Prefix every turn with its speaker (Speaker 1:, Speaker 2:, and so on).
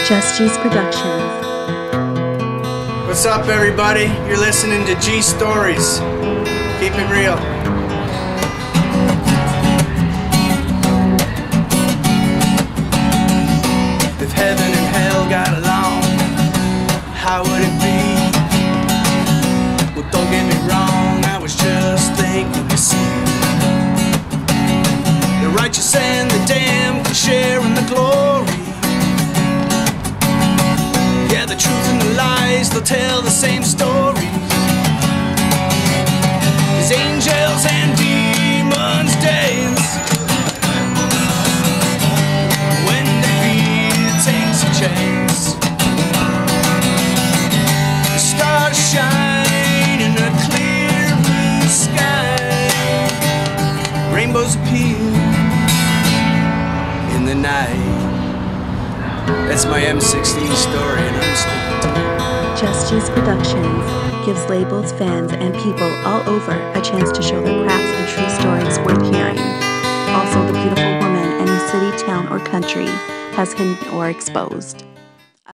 Speaker 1: Just G's Productions.
Speaker 2: What's up, everybody? You're listening to G Stories. Keep it real. If heaven and hell got along, how would it be? Well, don't get me wrong, I was just thinking to see the righteous and the damned can share in the glory. Yeah, the truth and the lies, they'll tell the same stories. As angels and demons dance, when defeat takes a chance. The stars shine in a clear blue sky, rainbows appear in the night. That's my M16 story, and I'm sticking to it.
Speaker 1: Just G's Productions gives labels, fans, and people all over a chance to show their crafts and true stories worth hearing. Also, the beautiful woman any city, town, or country has hidden or exposed.